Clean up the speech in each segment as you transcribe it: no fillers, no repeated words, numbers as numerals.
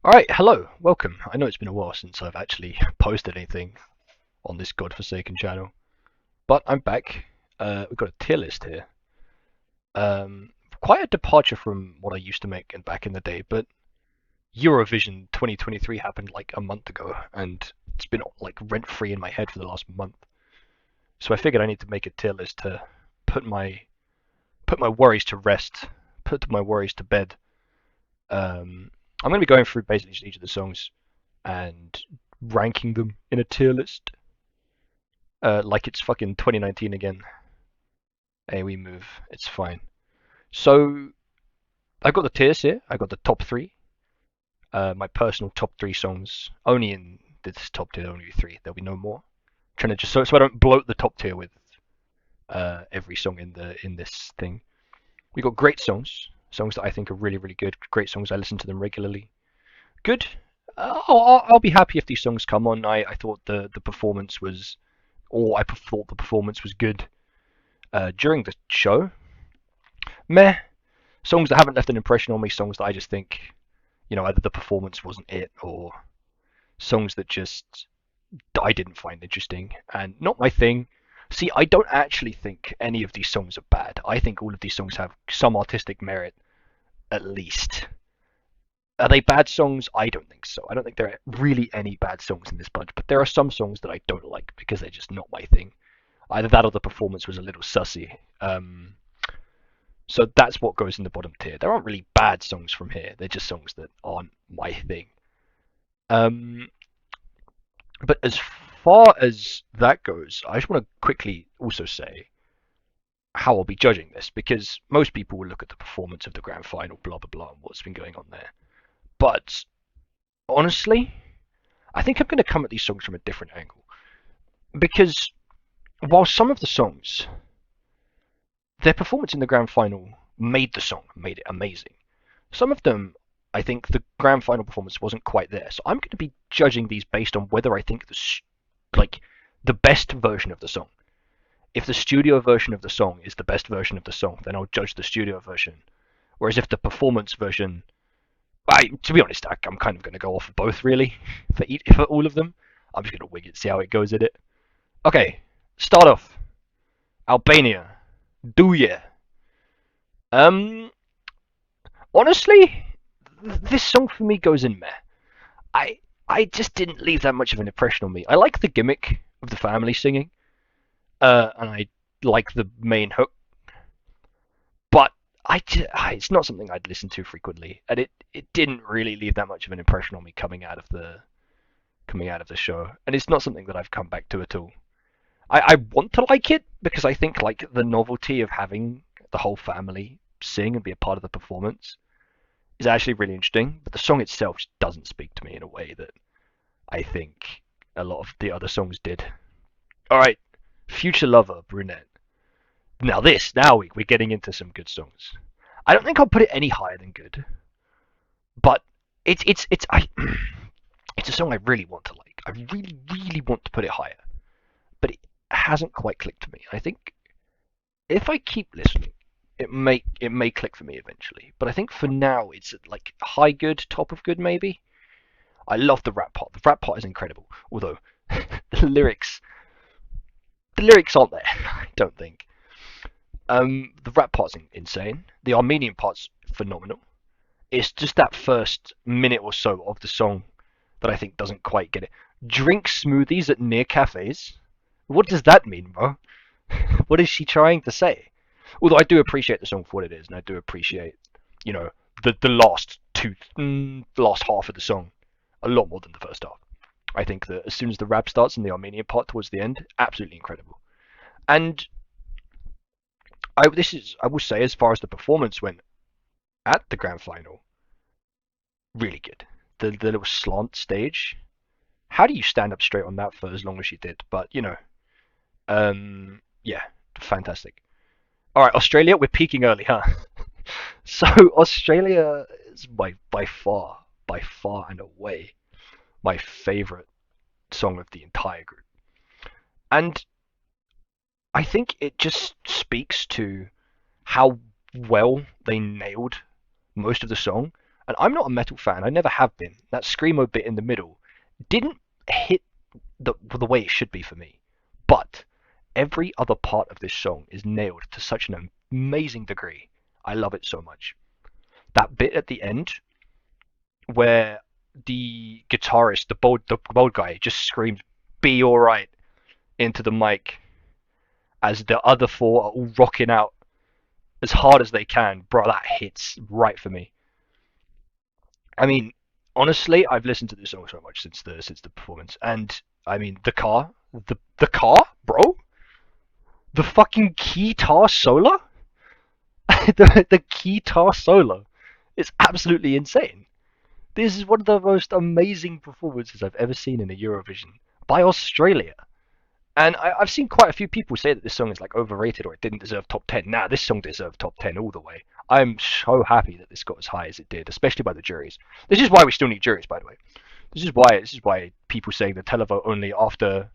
Alright, hello, welcome. I know it's been a while since I've actually posted anything on this godforsaken channel, but I'm back. We've got a tier list here. Quite a departure from what I used to make back in the day, but Eurovision 2023 happened like a month ago, and it's been like rent-free in my head for the last month. So I figured I need to make a tier list to put my put my worries to rest, put my worries to bed. I'm going to be going through basically just each of the songs and ranking them in a tier list. Like it's fucking 2019 again. Hey, we move. It's fine. So I got the tiers here. I got the top three. My personal top three songs. Only in this top tier, only three. There'll be no more. I'm trying to just so I don't bloat the top tier with every song in this thing. We got great songs. Songs that I think are really really good. Great songs. I listen to them regularly. Good. I'll be happy if these songs come on. I thought the performance was, or I thought the performance was good during the show. Meh. Songs that haven't left an impression on me. Songs that I just think, either the performance wasn't it, or songs that just I didn't find interesting and not my thing. See, I don't actually think any of these songs are bad. I think all of these songs have some artistic merit, at least. Are they bad songs? I don't think so. I don't think there are really any bad songs in this bunch, but there are some songs that I don't like because they're just not my thing. Either that or the performance was a little sussy. So that's what goes in the bottom tier. There aren't really bad songs from here. They're just songs that aren't my thing. Um, but as far as that goes, I just want to quickly also say how I'll be judging this because most people will look at the performance of the grand final, blah blah blah, and what's been going on there. But honestly, I think I'm going to come at these songs from a different angle because while some of the songs, their performance in the grand final made the song, made it amazing. Some of them, I think the grand final performance wasn't quite there. So I'm going to be judging these based on whether I think the best version of the song. If the studio version of the song is the best version of the song, then I'll judge the studio version. Whereas if the performance version, to be honest, I'm kind of going to go off of both really for all of them. I'm just going to wing it, see how it goes at it. Okay, start off. Albania. Do ya? Um, honestly, this song for me goes in meh. I I just didn't leave that much of an impression on me. I like the gimmick of the family singing, and I like the main hook, but it's not something I'd listen to frequently, and it didn't really leave that much of an impression on me coming out of the show, and it's not something that I've come back to at all. I want to like it because I think like the novelty of having the whole family sing and be a part of the performance is actually really interesting, but the song itself just doesn't speak to me in a way that I think a lot of the other songs did. All right, Future Lover, Brunette. We're getting into some good songs. I don't think I'll put it any higher than good, but it's a song I really want to like. I really really want to put it higher, but it hasn't quite clicked to me. I think if I keep listening, it may click for me eventually. But I think for now it's at like high good, top of good maybe. I love the rap part. The rap part is incredible. Although the lyrics the lyrics aren't there, I don't think. The rap part's insane. The Armenian part's phenomenal. It's just that first minute or so of the song that I think doesn't quite get it. Drink smoothies at near cafes. What does that mean, bro? What is she trying to say? Although I do appreciate the song for what it is, and I do appreciate, you know, the last half of the song a lot more than the first half. I think that as soon as the rap starts and the Armenian part towards the end, absolutely incredible. And I will say as far as the performance went at the grand final, really good. The little slant stage. How do you stand up straight on that for as long as you did? But yeah, fantastic. All right, Australia, we're peaking early, huh? So Australia is by far and away, my favorite song of the entire group, and I think it just speaks to how well they nailed most of the song And I'm not a metal fan. I never have been. That screamo bit in the middle didn't hit the way it should be for me. But every other part of this song is nailed to such an amazing degree. I love it so much. That bit at the end where the guitarist, the bold guy, just screams "Be all right" into the mic as the other four are all rocking out as hard as they can, bro. That hits right for me. I mean, honestly, I've listened to this song so much since the performance, and I mean, the car, bro, the fucking guitar solo, the guitar solo is absolutely insane. This is one of the most amazing performances I've ever seen in a Eurovision by Australia. And I've seen quite a few people say that this song is like overrated or it didn't deserve top 10. Nah, this song deserved top 10 all the way. I'm so happy that this got as high as it did, especially by the juries. This is why we still need juries, by the way. This is why people saying the televote only after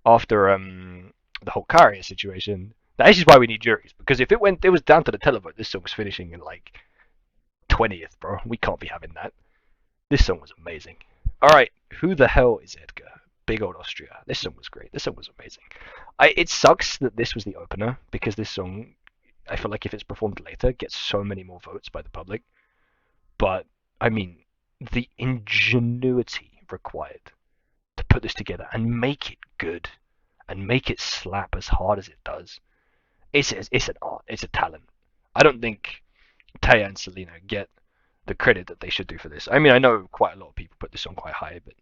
the whole Karia situation. This is why we need juries, because if it was down to the televote, this song was finishing in like 20th, bro. We can't be having that. This song was amazing. All right, who the hell is Edgar? Big old Austria. This song was great. This song was amazing. It sucks that this was the opener because this song, I feel like if it's performed later, gets so many more votes by the public. But I mean, the ingenuity required to put this together and make it good and make it slap as hard as it does. It's an art. It's a talent. I don't think Taya and Selena get the credit that they should do for this. I mean, I know quite a lot of people put this on quite high, but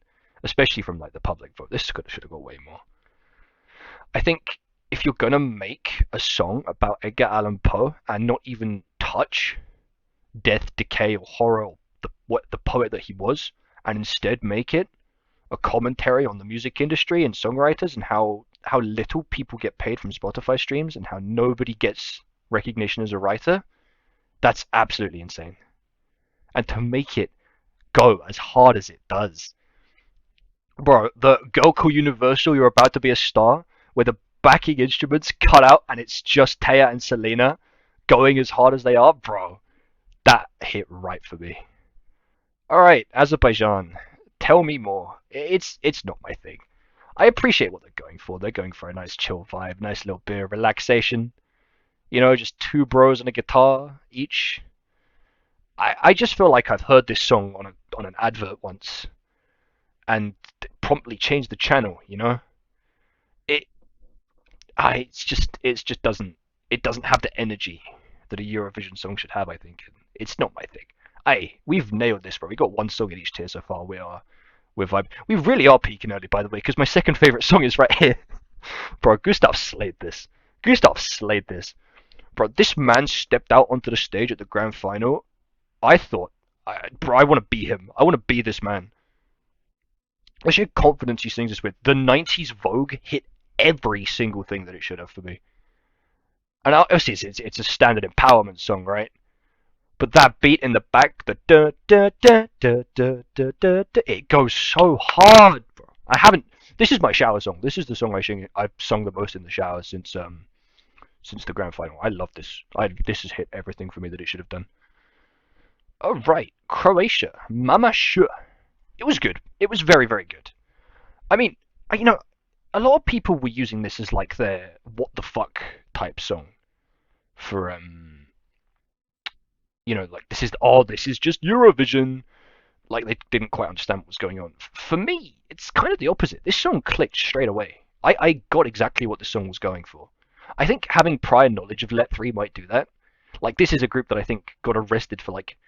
especially from like the public vote, this should have got way more. I think if you're gonna make a song about Edgar Allan Poe and not even touch death, decay, or horror, or the poet that he was, and instead make it a commentary on the music industry and songwriters and how little people get paid from Spotify streams and how nobody gets recognition as a writer, that's absolutely insane. And to make it go as hard as it does, bro, the Girl Call Universal, You're About to Be a Star, where the backing instruments cut out and it's just Taya and Selena going as hard as they are, bro, that hit right for me. All right, Azerbaijan, tell me more. It's not my thing. I appreciate what they're going for. They're going for a nice chill vibe, nice little bit of relaxation. You know, just two bros and a guitar each. I just feel like I've heard this song on an advert once and promptly changed the channel. You know, it it's just doesn't have the energy that a Eurovision song should have. I think it's not my thing. We've nailed this, bro. We got one song in each tier so far. We're vibe. We really are peaking early, by the way, because my second favorite song is right here, bro. Gustav slayed this. Gustav slayed this, bro. This man stepped out onto the stage at the grand final. I thought, bro, I want to be him. I want to be this man. The sheer confidence he sings this with. The 90s Vogue hit every single thing that it should have for me. And obviously, it's a standard empowerment song, right? But that beat in the back, the da da da da da da da, da it goes so hard, bro. I haven't. This is my shower song. This is the song I've sung the most in the shower since the grand final. I love this. This has hit everything for me that it should have done. Oh right, Croatia, Mama Sure. It was good. It was very very good. I mean, a lot of people were using this as like their what the fuck type song for like this is just Eurovision. Like they didn't quite understand what was going on. For me, it's kind of the opposite. This song clicked straight away. I got exactly what the song was going for. I think having prior knowledge of Let 3 might do that. Like this is a group that I think got arrested for like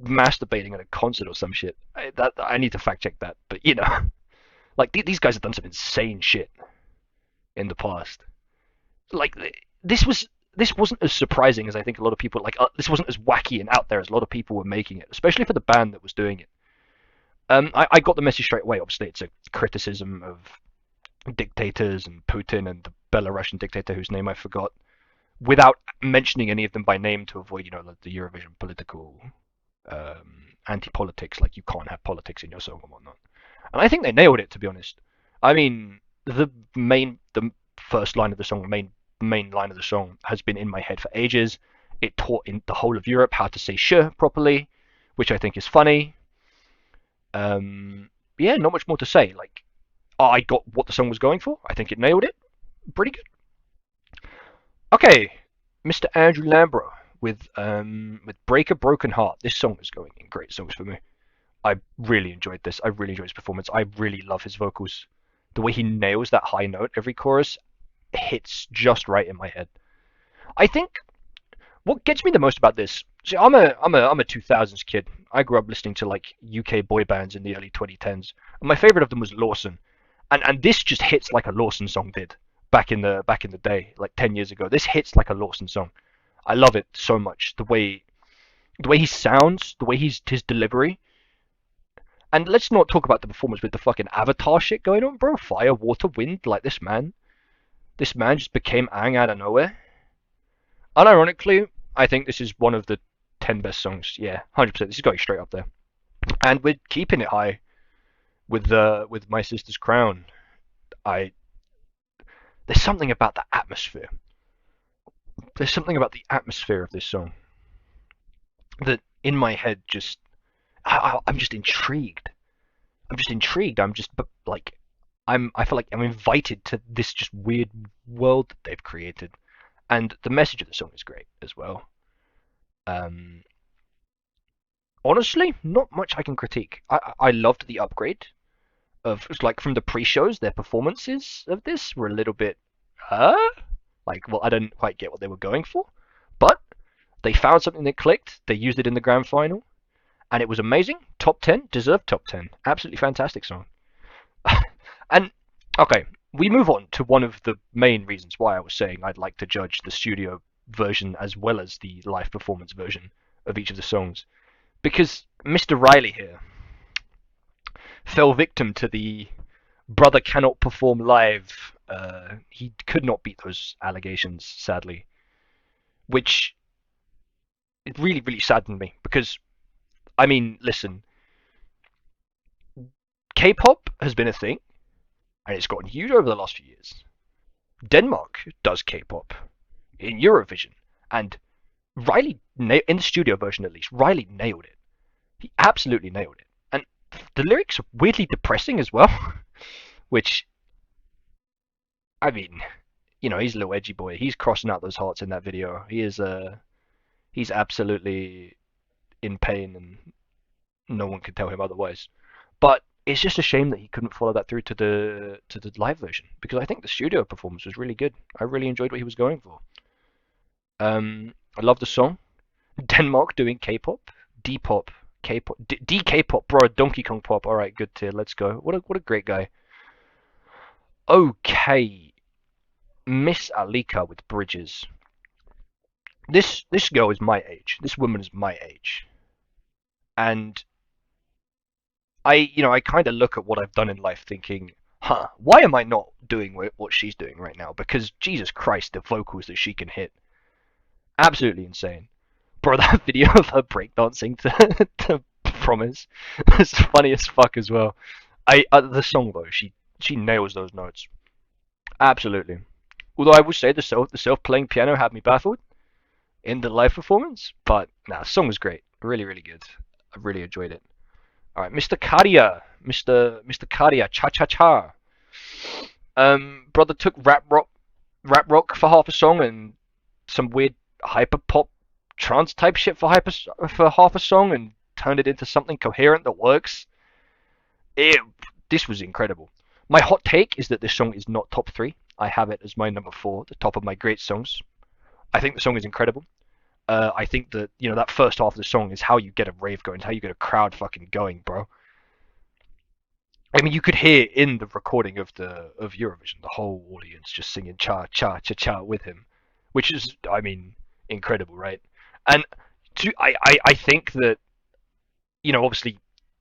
masturbating at a concert or some shit. I need to fact check that, but like these guys have done some insane shit in the past. Like this was this wasn't as surprising as I think a lot of people like. This wasn't as wacky and out there as a lot of people were making it, especially for the band that was doing it. I got the message straight away. Obviously, it's a criticism of dictators and Putin and the Belarusian dictator whose name I forgot, without mentioning any of them by name to avoid, like the Eurovision political anti-politics. Like you can't have politics in your song and whatnot. And I think they nailed it, to be honest. I mean, the first line of the song, the main line of the song has been in my head for ages. It taught in the whole of Europe how to say "sh" properly, which I think is funny. Yeah, not much more to say. Like, I got what the song was going for. I think it nailed it. Pretty good. Okay, Mr. Andrew Lambro with "Break a Broken Heart." This song is going in great songs for me. I really enjoyed this. I really enjoyed his performance. I really love his vocals. The way he nails that high note every chorus hits just right in my head. I think what gets me the most about this. See, I'm a 2000s kid. I grew up listening to like UK boy bands in the early 2010s. And my favorite of them was Lawson, and this just hits like a Lawson song did back in the day, like 10 years ago. This hits like a Lawson song. I love it so much. The way he sounds, the way his delivery. And let's not talk about the performance with the fucking Avatar shit going on, bro. Fire, water, wind, like this man just became Aang out of nowhere. Unironically, I think this is one of the 10 best songs. Yeah, 100%. This is going straight up there. And we're keeping it high with My Sister's Crown. I There's something about the atmosphere. There's something about the atmosphere of this song that in my head just I'm just intrigued. I'm just intrigued. I'm just like I feel like I'm invited to this just weird world that they've created, and the message of the song is great as well. Um, Honestly, not much I can critique. I loved the upgrade of it's like from the pre-shows. Their performances of this were a little bit uh like, well, I didn't quite get what they were going for, but they found something that clicked. They used it in the grand final, and it was amazing. Top 10, deserved top 10. Absolutely fantastic song. And okay, we move on to one of the main reasons why I was saying I'd like to judge the studio version as well as the live performance version of each of the songs. Because Mr. Riley here fell victim to the brother cannot perform live. He could not beat those allegations, sadly, which it really, really saddened me. Because, I mean, listen, K-pop has been a thing, and it's gotten huge over the last few years. Denmark does K-pop in Eurovision, and Riley, in the studio version at least, Riley nailed it. He absolutely nailed it. And the lyrics are weirdly depressing as well, which, I mean, he's a little edgy boy. He's crossing out those hearts in that video. He's absolutely in pain, and no one could tell him otherwise. But it's just a shame that he couldn't follow that through to the live version, because I think the studio performance was really good. I really enjoyed what he was going for. I love the song. Denmark doing K-pop, D-pop, K-pop, D-K-pop, bro, Donkey Kong pop. All right, good tier. Let's go. What a great guy. Okay, Miss Alika with Bridges. This girl is my age. This woman is my age, and I kind of look at what I've done in life, thinking, huh, why am I not doing what she's doing right now? Because Jesus Christ, the vocals that she can hit, absolutely insane. Bro, that video of her breakdancing to Promise is funny as fuck as well. The song though, she nails those notes. Absolutely. Although I would say the self playing piano had me baffled in the live performance, but nah, the song was great. Really, really good. I really enjoyed it. All right, Mr. Kadia, Mr. Kadia, cha cha cha. Brother took rap rock for half a song and some weird hyper pop trance type shit for half a song and turned it into something coherent that works. It, this was incredible. My hot take is that this song is not top three. I have it as my number four, the top of my great songs. I think the song is incredible. I think that that first half of the song is how you get a rave going, it's how you get a crowd fucking going, bro. I mean, you could hear in the recording of Eurovision the whole audience just singing cha cha cha cha with him, which is, I mean, incredible, right? And I think that obviously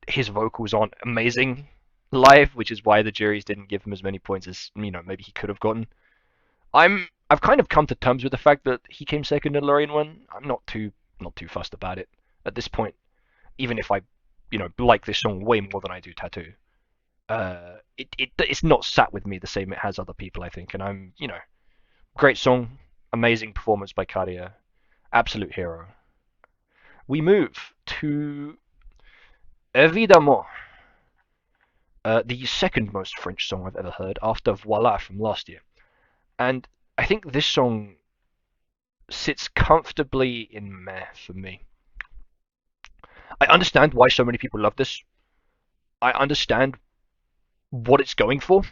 his vocals aren't amazing live, which is why the juries didn't give him as many points as maybe he could have gotten. I've kind of come to terms with the fact that he came second in the Lorraine one. I'm not too fussed about it at this point, even if I like this song way more than I do Tattoo. It's not sat with me the same it has other people, I think, and I'm great song, amazing performance by Kadia, absolute hero. We move to Évidemment, the second most French song I've ever heard after Voila from last year. And I think this song sits comfortably in meh for me. I understand why so many people love this. I understand what it's going for.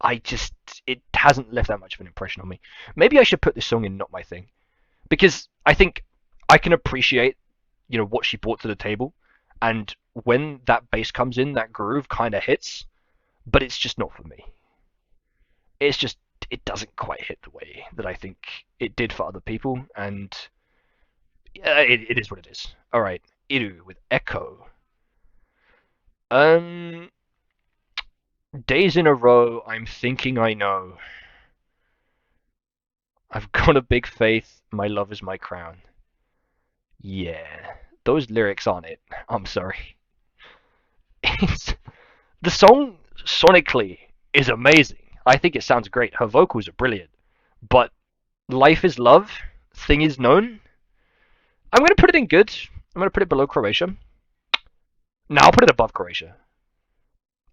I just, it hasn't left that much of an impression on me. Maybe I should put this song in Not My Thing, because I think I can appreciate, what she brought to the table, and when that bass comes in, that groove kind of hits, but it's just not for me. It's just, it doesn't quite hit the way that I think it did for other people, and it is what it is. All right, Iru with Echo. Um, Days in a row, I'm thinking I know. I've got a big faith. My love is my crown. Yeah, those lyrics on it. I'm sorry. It's, the song sonically is amazing. I think it sounds great. Her vocals are brilliant. But Life is Love, Thing is Known. I'm gonna put it in good. I'm gonna put it below Croatia. No, I'll put it above Croatia.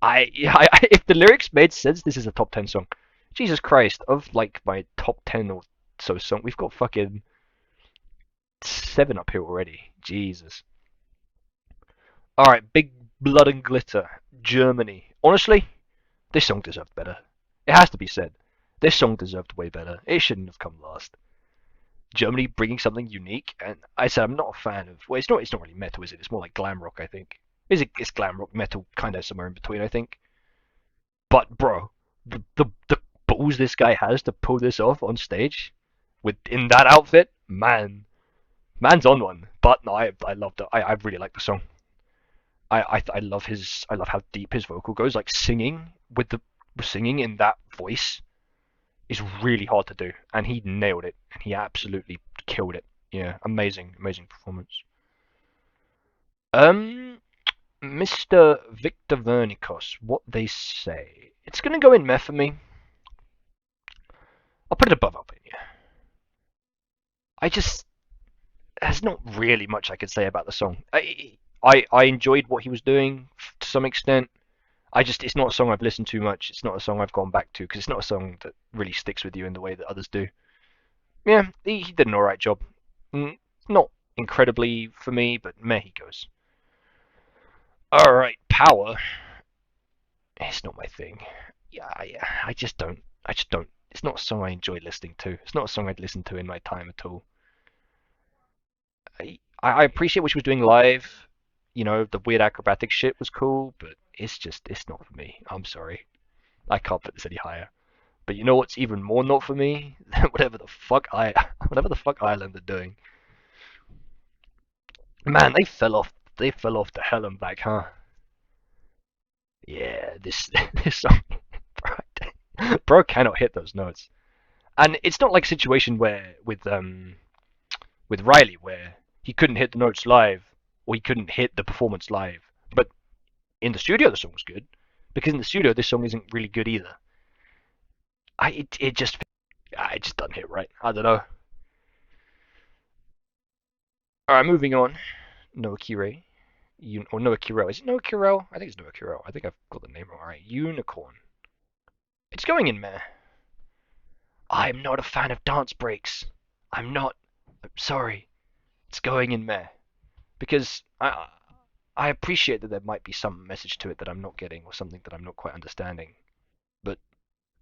If the lyrics made sense, this is a top 10 song. Jesus Christ, of like my top 10 or so song, we've got fucking 7 up here already. Jesus. Alright, Big Blood and Glitter, Germany. Honestly, this song deserved better. It has to be said. This song deserved way better. It shouldn't have come last. Germany bringing something unique, and I said I'm not a fan of. Well, it's not really metal, is it? It's more like glam rock, I think. It's glam rock metal, kind of somewhere in between, I think. But bro, the balls this guy has to pull this off on stage, with in that outfit, man's on one. But no, I loved it. I really like the song. I love I love how deep his vocal goes. Like singing in that voice is really hard to do, and he nailed it, and he absolutely killed it. Yeah, amazing performance. Um, Mr. Victor Vernicos, what they say? It's gonna go in meh for me. I'll put it above Albania. I just there's not really much I could say about the song. I enjoyed what he was doing to some extent. It's not a song I've listened to much. It's not a song I've gone back to because it's not a song that really sticks with you in the way that others do. Yeah, he did an alright job. Not incredibly for me, but meh he goes. Alright, Power. It's not my thing. Yeah, I just don't. It's not a song I enjoy listening to. It's not a song I'd listen to in my time at all. I appreciate what she was doing live. The weird acrobatic shit was cool, but it's not for me. I'm sorry. I can't put this any higher. But you know what's even more not for me? Whatever the fuck Ireland are doing. Man, they fell off the hell and back, huh? Yeah, this this song, bro cannot hit those notes. And it's not like a situation where with Riley where he couldn't hit the notes live or he couldn't hit the performance live. But in the studio the song was good because in the studio this song isn't really good either. It just doesn't hit right. I don't know. All right, moving on. Noah Kirei. Or Noah Kirel. Is it Noah Kirel? I think it's Noah Kirel. I think I've got the name wrong. All right, Unicorn. It's going in meh. I'm not a fan of dance breaks. I'm not. I'm sorry. It's going in meh. Because I appreciate that there might be some message to it that I'm not getting or something that I'm not quite understanding. But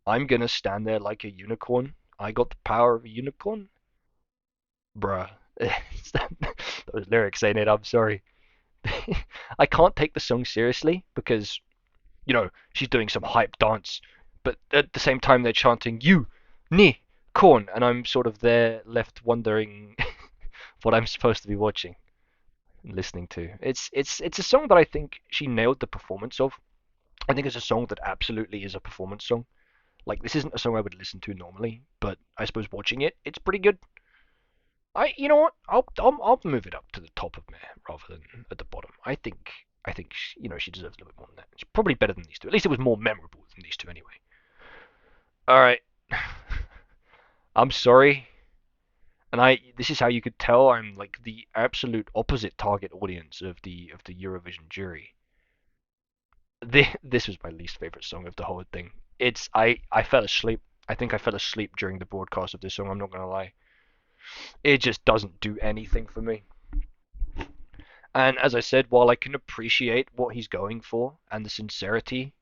I'm gonna stand there like a unicorn. I got the power of a unicorn? Bruh. Those lyrics ain't it, I'm sorry. I can't take the song seriously because, she's doing some hype dance, but at the same time they're chanting you, ni, corn, and I'm sort of there left wondering what I'm supposed to be watching and listening to. It's a song that I think she nailed the performance of. I think it's a song that absolutely is a performance song. Like this isn't a song I would listen to normally, but I suppose watching it, it's pretty good. You know what? I'll move it up to the top of meh rather than at the bottom. I think she deserves a little bit more than that. It's probably better than these two. At least it was more memorable than these two anyway. All right. I'm sorry. And this is how you could tell I'm like the absolute opposite target audience of the Eurovision jury. This was my least favorite song of the whole thing. I fell asleep. I think I fell asleep during the broadcast of this song. I'm not gonna lie. It just doesn't do anything for me. And as I said, while I can appreciate what he's going for and the sincerity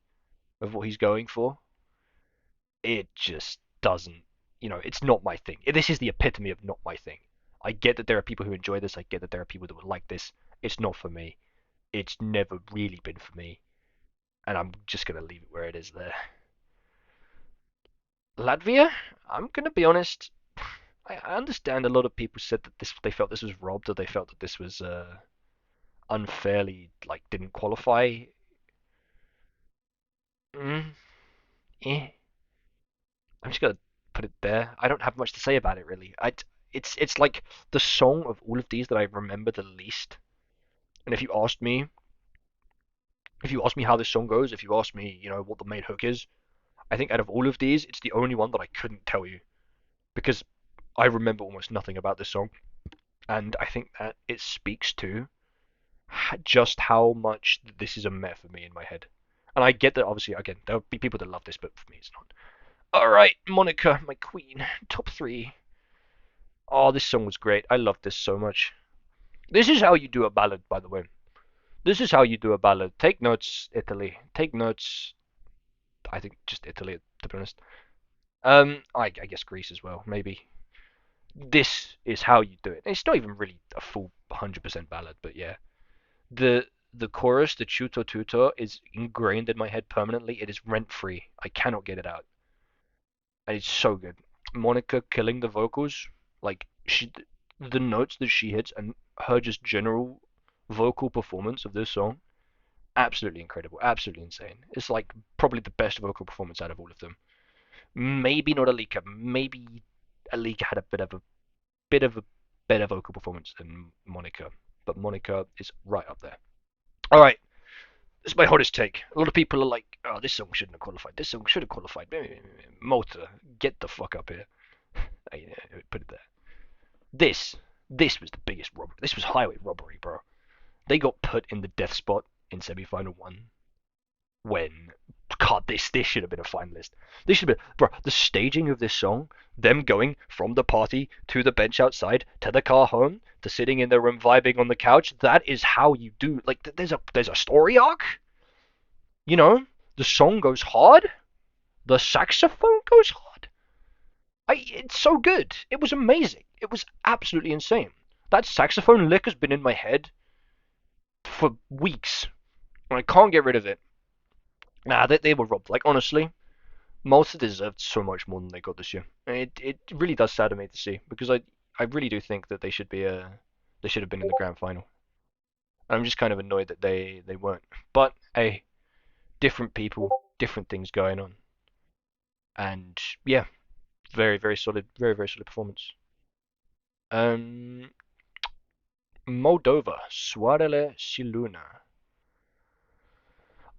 of what he's going for, it just doesn't. It's not my thing. This is the epitome of not my thing. I get that there are people who enjoy this. I get that there are people that would like this. It's not for me. It's never really been for me, and I'm just gonna leave it where it is there. Latvia, I'm gonna be honest. I understand a lot of people said that they felt this was robbed, or they felt that this was unfairly like didn't qualify. Mm, eh. I'm just gonna put it there. I don't have much to say about it really. It's like the song of all of these that I remember the least. And if you ask me how this song goes, if you ask me, what the main hook is, I think out of all of these, it's the only one that I couldn't tell you because I remember almost nothing about this song, and I think that it speaks to just how much this is a meh for me in my head. And I get that obviously, again, there'll be people that love this, but for me, it's not. All right, Monica, my queen, top three. Oh, this song was great. I loved this so much. This is how you do a ballad, by the way. This is how you do a ballad. Take notes, Italy. Take notes. I think just Italy, to be honest. I guess Greece as well, maybe. This is how you do it. It's not even really a full 100% ballad, but yeah. The chorus, the chuto tuto, is ingrained in my head permanently. It is rent free. I cannot get it out. And it's so good. Monica killing the vocals, like the notes that she hits, and her just general vocal performance of this song, absolutely incredible, absolutely insane. It's like probably the best vocal performance out of all of them. Maybe not Alika. Maybe Alika had a bit of a better vocal performance than Monica, but Monica is right up there. All right, this is my hottest take. A lot of people are like, "Oh, this song shouldn't have qualified. This song should have qualified." Mota, get the fuck up here. Put it there. This, this was the biggest robbery. This was highway robbery, bro. They got put in the death spot in semi-final one when God, this should have been a finalist. This should have been, bro. The staging of this song, them going from the party to the bench outside to the car home to sitting in their room vibing on the couch. That is how you do. Like, there's a story arc. You know, the song goes hard. The saxophone goes hard. It's so good. It was amazing. It was absolutely insane. That saxophone lick has been in my head for weeks, and I can't get rid of it. Nah, they were robbed. Like honestly, Malta deserved so much more than they got this year. It really does sadden me to see because I really do think that they should have been in the grand final. And I'm just kind of annoyed that they weren't. But hey, different people, different things going on, and yeah, very solid performance. Um, Moldova, Soarele și Luna.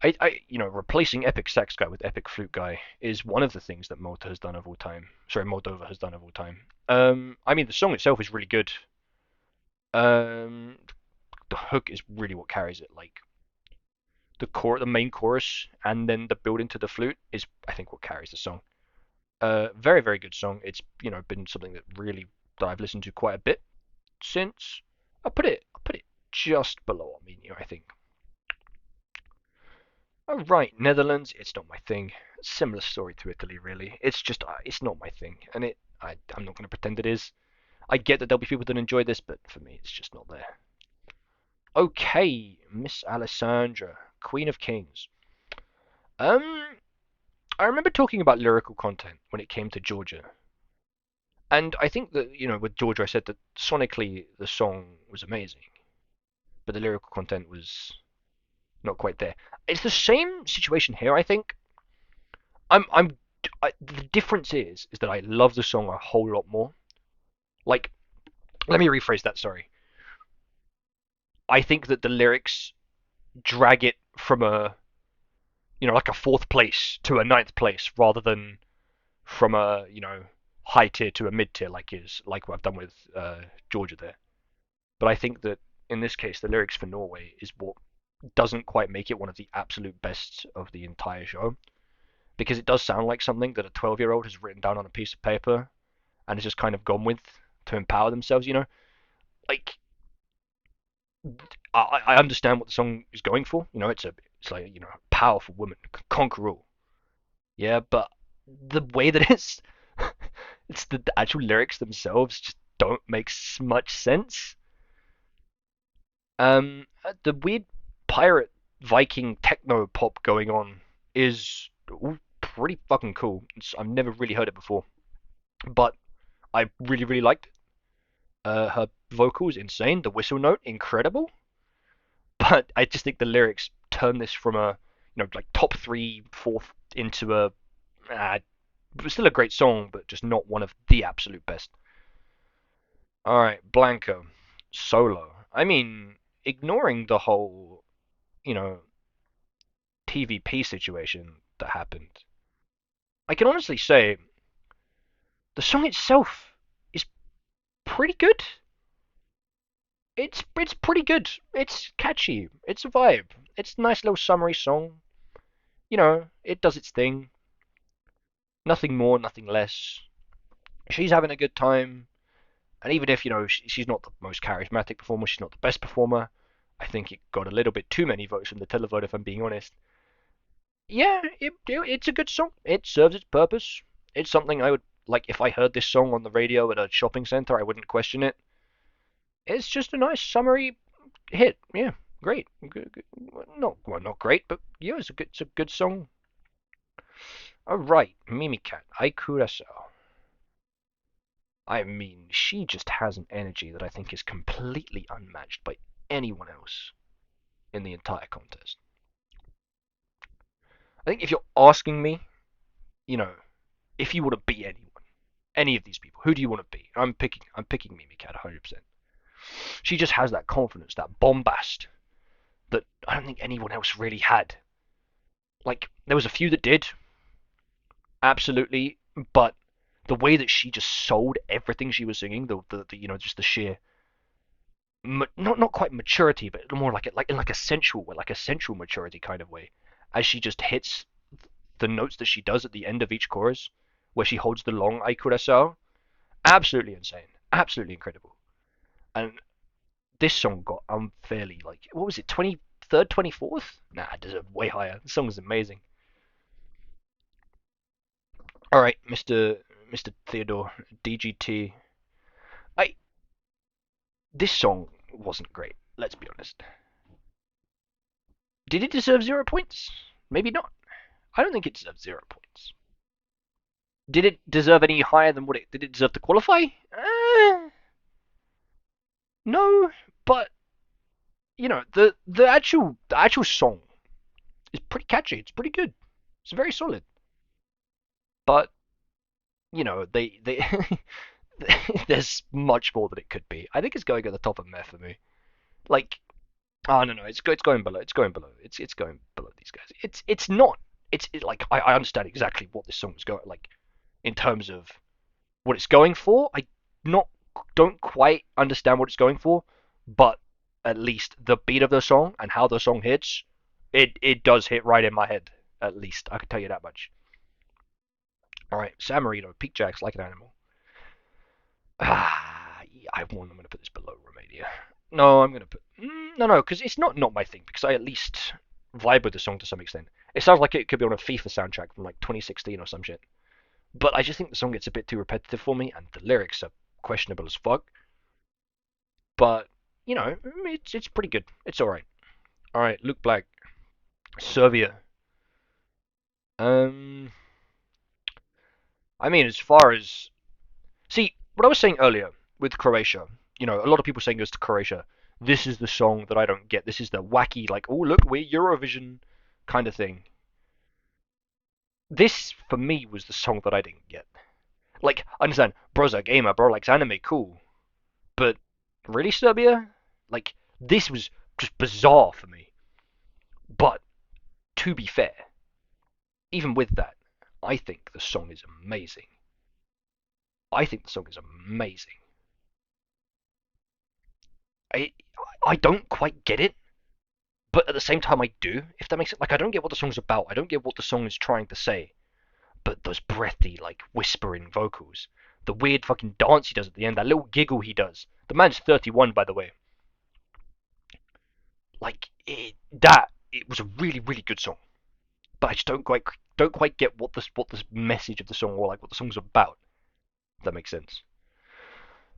Replacing Epic Sax Guy with Epic Flute Guy is one of the things that Malta has done of all time. Sorry, Moldova has done of all time. I mean, the song itself is really good. Um, the hook is really what carries it. Like the main chorus, and then the build into the flute is, I think, what carries the song. Very, very good song. It's been something that I've listened to quite a bit since. I put it just below Armenia, I think. Oh, right, Netherlands, it's not my thing. Similar story to Italy, really. It's just, it's not my thing, and I'm not going to pretend it is. I get that there'll be people that enjoy this, but for me, it's just not there. Okay, Miss Alessandra, Queen of Kings. Um, I remember talking about lyrical content when it came to Georgia, and I think that with Georgia, I said that sonically the song was amazing, but the lyrical content was not quite there. It's the same situation here, I think. I'm the difference is that I love the song a whole lot more. Like, let me rephrase that. Sorry. I think that the lyrics drag it from a like a fourth place to a ninth place rather than from a high tier to a mid tier like what I've done with Georgia there. But I think that in this case, the lyrics for Norway is what doesn't quite make it one of the absolute best of the entire show, because it does sound like something that a 12-year-old has written down on a piece of paper and has just kind of gone with to empower themselves. Like I understand what the song is going for. It's like powerful woman conquer all. Yeah, but the way that it's the actual lyrics themselves just don't make much sense. The weird pirate Viking techno pop going on is pretty fucking cool. I've never really heard it before, but I really really liked it. Her vocals insane, the whistle note incredible, but I just think the lyrics turn this from a like top three, fourth into a uh, still a great song, but just not one of the absolute best. All right, Blanco, solo. I mean, ignoring the whole you know TVP situation that happened, I can honestly say the song itself is pretty good. It's pretty good. It's catchy. It's a vibe. It's a nice little summery song. It does its thing. Nothing more, nothing less. She's having a good time. And even if, she's not the most charismatic performer, she's not the best performer, I think it got a little bit too many votes from the televote, if I'm being honest. Yeah, it's a good song. It serves its purpose. It's something I would, like, if I heard this song on the radio at a shopping center, I wouldn't question it. It's just a nice summery hit. Yeah, great. Good. Not great, but yeah, it's a good song. All right, Mimikat, Ai Curacao. I mean, she just has an energy that I think is completely unmatched by anyone else in the entire contest. I think if you're asking me, you know, if you want to be anyone, any of these people, who do you want to be? I'm picking Mimikat 100%. She just has that confidence, that bombast that I don't think anyone else really had. Like there was a few that did, absolutely, but the way that she just sold everything she was singing, the just the sheer not quite maturity, but more like a sensual maturity kind of way, as she just hits the notes that she does at the end of each chorus, where she holds the long "Ay Curacao." Absolutely insane, absolutely incredible. And this song got unfairly like what was it, 23rd, 24th? Nah, it deserved way higher. The song is amazing. All right, Mr. Theodore DGT. I This song wasn't great. Let's be honest. Did it deserve 0 points? Maybe not. I don't think it deserved 0 points. Did it deserve any higher than what it did? It deserve to qualify? No, but the actual song is pretty catchy. It's pretty good. It's very solid. But they there's much more than it could be. I think it's going at the top of meh for me. Like, oh no, it's going below. It's going below. It's going below these guys. It's not. Like I understand exactly what this song is going like in terms of what it's going for. I not don't quite understand what it's going for, but at least the beat of the song and how the song hits, it does hit right in my head. At least I can tell you that much. All right, San Marino, Peak Jacks like an animal. I want. I'm gonna put this below Romania. No, I'm gonna put no, because it's not my thing. Because I at least vibe with the song to some extent. It sounds like it could be on a FIFA soundtrack from like 2016 or some shit. But I just think the song gets a bit too repetitive for me, and the lyrics are questionable as fuck. But it's pretty good. It's all right. All right, Luke Black, Serbia. Um, I mean, as far as see what I was saying earlier with Croatia, a lot of people saying goes to Croatia. This is the song that I don't get. This is the wacky, like, oh look, we're Eurovision kind of thing. This for me was the song that I didn't get. Like, I understand, bro's a gamer, bro likes anime, cool. But really, Serbia? Like, this was just bizarre for me. But to be fair, even with that, I think the song is amazing. I think the song is amazing. I I don't quite get it, but at the same time I do. If that makes it like I don't get what the song's about. I don't get what the song is trying to say. But those breathy, like whispering vocals, the weird fucking dance he does at the end, that little giggle he does. The man's 31, by the way. Like it was a really really good song. But I just don't quite get what this message of the song or like what the song's about. If that makes sense.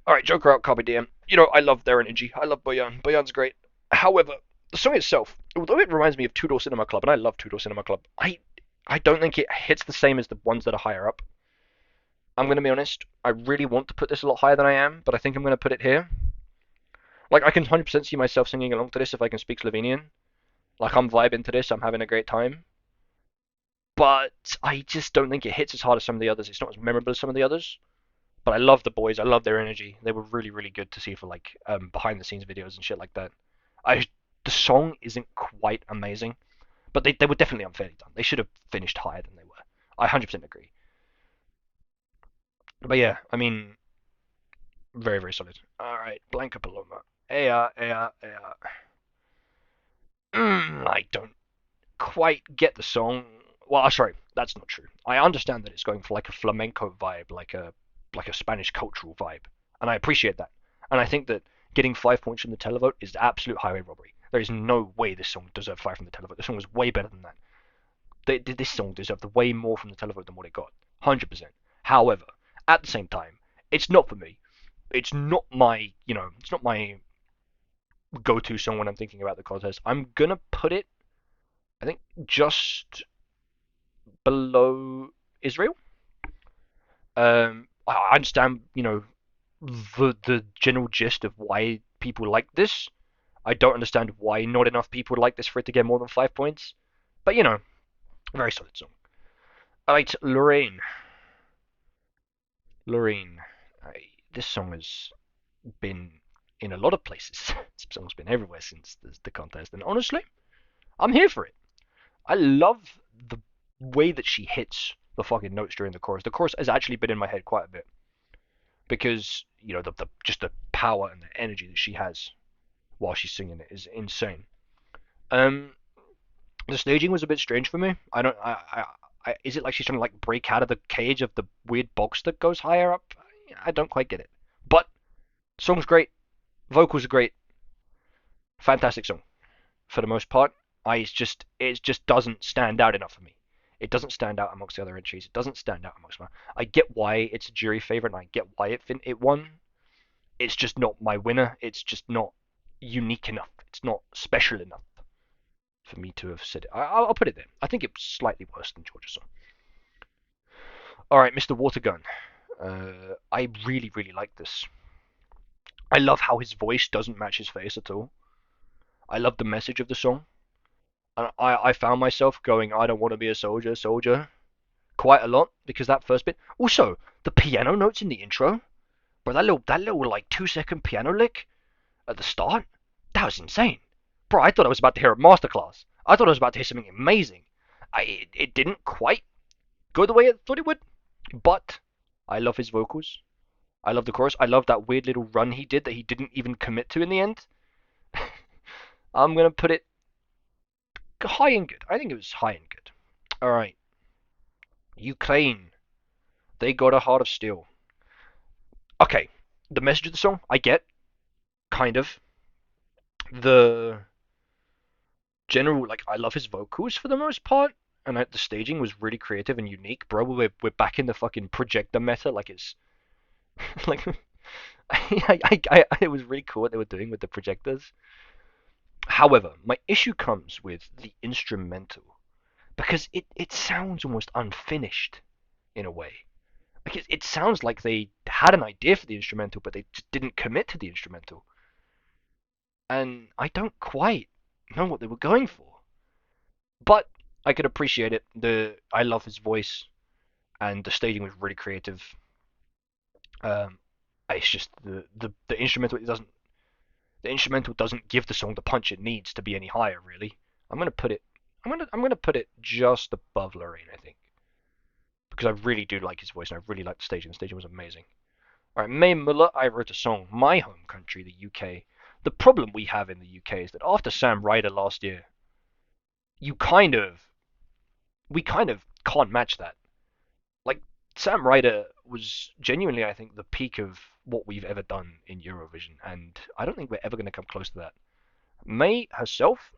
All right, Joker out, Carpe Diem. I love their energy. I love Boyan. Boyan's great. However, the song itself, although it reminds me of Two Door Cinema Club, and I love Two Door Cinema Club, I don't think it hits the same as the ones that are higher up. I'm gonna be honest. I really want to put this a lot higher than I am, but I think I'm gonna put it here. Like I can 100% see myself singing along to this if I can speak Slovenian. Like I'm vibing to this. I'm having a great time. But I just don't think it hits as hard as some of the others. It's not as memorable as some of the others. But I love the boys. I love their energy. They were really, really good to see for like behind the scenes videos and shit like that. I The song isn't quite amazing, but they were definitely unfairly done. They should have finished higher than they were. I 100% agree. But yeah, I mean, very, very solid. All right, Blanca Paloma. Aya. I don't quite get the song. Well, sorry, that's not true. I understand that it's going for like a flamenco vibe, like a Spanish cultural vibe, and I appreciate that. And I think that getting 5 points from the televote is absolute highway robbery. There is no way this song deserved five from the televote. The song was way better than that. This song deserved way more from the televote than what it got, 100%. However, at the same time, it's not for me. It's not my go-to song when I'm thinking about the contest. I'm gonna put it, I think, just below Israel. I understand, the general gist of why people like this. I don't understand why not enough people like this for it to get more than 5 points. But very solid song. Alright, Lorraine. Lorraine. This song has been in a lot of places. This song's been everywhere since the contest, and honestly, I'm here for it. I love the way that she hits the fucking notes during the chorus. The chorus has actually been in my head quite a bit because the just the power and the energy that she has while she's singing it is insane. Um, the staging was a bit strange for me. I don't. Is it like she's trying to like break out of the cage of the weird box that goes higher up? I don't quite get it. But song's great, vocals are great, fantastic song for the most part. It just doesn't stand out enough for me. It doesn't stand out amongst the other entries. It doesn't stand out amongst my. I get why it's a jury favorite, and I get why it won. It's just not my winner. It's just not unique enough. It's not special enough for me to have said it. I'll put it there. I think it's slightly worse than Georgia's song. All right, Mr. Watergun. I really, really like this. I love how his voice doesn't match his face at all. I love the message of the song. And I found myself going, I don't want to be a soldier, soldier, quite a lot because that first bit. Also, the piano notes in the intro, bro, that little like 2 second piano lick at the start, that was insane. Bro, I thought I was about to hear a masterclass. I thought I was about to hear something amazing. It didn't quite go the way I thought it would, but I love his vocals. I love the chorus. I love that weird little run he did that he didn't even commit to in the end. I'm gonna put it high and good. I think it was high and good. All right, Ukraine. They got a heart of steel. Okay, the message of the song I get, kind of. The general, like, I love his vocals for the most part, and the staging was really creative and unique, bro. We're back in the fucking projector meta, like it's like it was really cool what they were doing with the projectors. However, my issue comes with the instrumental because it sounds almost unfinished in a way. Like it sounds like they had an idea for the instrumental, but they just didn't commit to the instrumental, and I don't quite know what they were going for. But I could appreciate it. I love his voice, and the staging was really creative. Um, it's just the instrumental. The instrumental doesn't give the song the punch it needs to be any higher. Really, I'm gonna put it. I'm gonna put it just above Lorraine, I think, because I really do like his voice and I really like the staging. The staging was amazing. All right, May Muller, I wrote a song, my home country, the UK. The problem we have in the UK is that after Sam Ryder last year, you kind of, we kind of can't match that. Like, Sam Ryder was genuinely, I think, the peak of what we've ever done in Eurovision, and I don't think we're ever going to come close to that. May herself,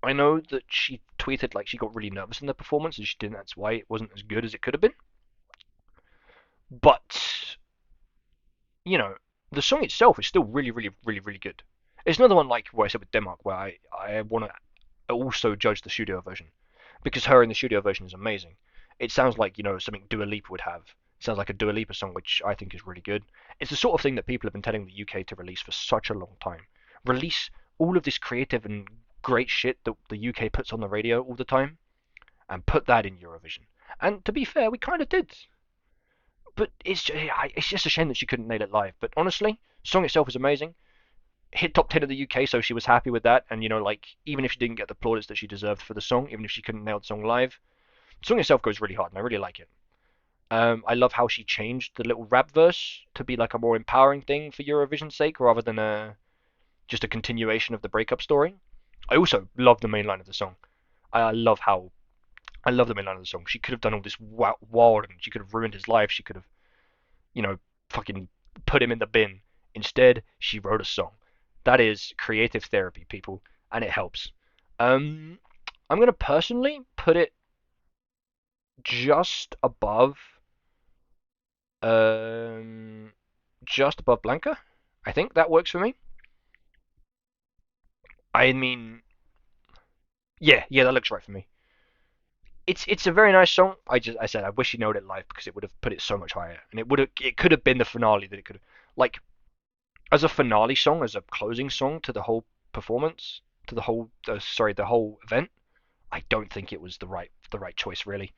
I know that she tweeted like she got really nervous in the performance and she didn't. That's why it wasn't as good as it could have been. But you know, the song itself is still really, really, really, really good. It's another one like what I said with Denmark, where I want to also judge the studio version because her in the studio version is amazing. It sounds like something Dua Lipa would have. It sounds like a Dua Lipa song, which I think is really good. It's the sort of thing that people have been telling the UK to release for such a long time. Release all of this creative and great shit that the UK puts on the radio all the time, and put that in Eurovision. And to be fair, we kind of did. But it's just a shame that she couldn't nail it live. But honestly, the song itself is amazing. Hit top 10 of the UK, so she was happy with that. And like even if she didn't get the plaudits that she deserved for the song, even if she couldn't nail the song live, the song itself goes really hard, and I really like it. I love how she changed the little rap verse to be like a more empowering thing for Eurovision's sake, rather than just a continuation of the breakup story. I also love the main line of the song. I love how I love the main line of the song. She could have done all this wild, and she could have ruined his life. She could have, you know, fucking put him in the bin. Instead, she wrote a song. That is creative therapy, people, and it helps. Um, I'm gonna personally put it just above, um, just above Blanca. I think that works for me. I mean, yeah, yeah, that looks right for me. It's a very nice song. I said I wish he nailed it live because it would have put it so much higher, and it could have been the finale that it could have like as a finale song, as a closing song to the whole performance, to the whole the whole event. I don't think it was the right choice really.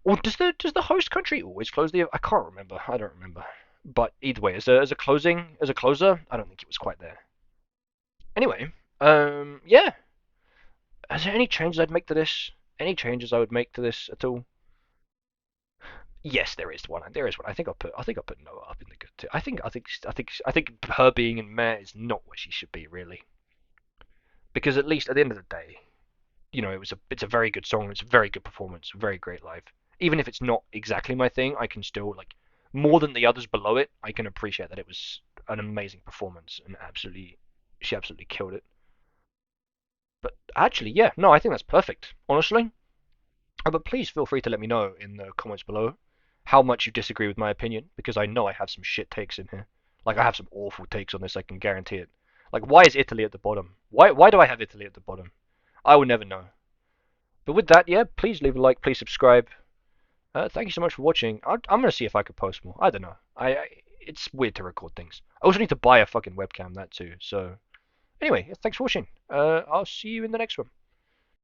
Or does the host country always close the? I can't remember. I don't remember. But either way, as a closer, I don't think it was quite there. Anyway, yeah. Is there any changes I'd make to this? Any changes I would make to this at all? Yes, there is one. There is one. I think I'll put Noah up in the good too. I think her being in Mare is not where she should be really, because at least at the end of the day, it's a very good song. It's a very good performance. Very great live. Even if it's not exactly my thing, I can still like more than the others below it. I can appreciate that it was an amazing performance and she absolutely killed it. But actually, yeah, no, I think that's perfect. Honestly, but please feel free to let me know in the comments below how much you disagree with my opinion, because I know I have some shit takes in here. Like I have some awful takes on this, I can guarantee it. Like why is Italy at the bottom? Why do I have Italy at the bottom? I will never know. But with that, yeah, please leave a like, please subscribe. Thank you so much for watching. I'm gonna see if I could post more. I don't know. It's weird to record things. I also need to buy a fucking webcam, that too. So anyway, thanks for watching. I'll see you in the next one.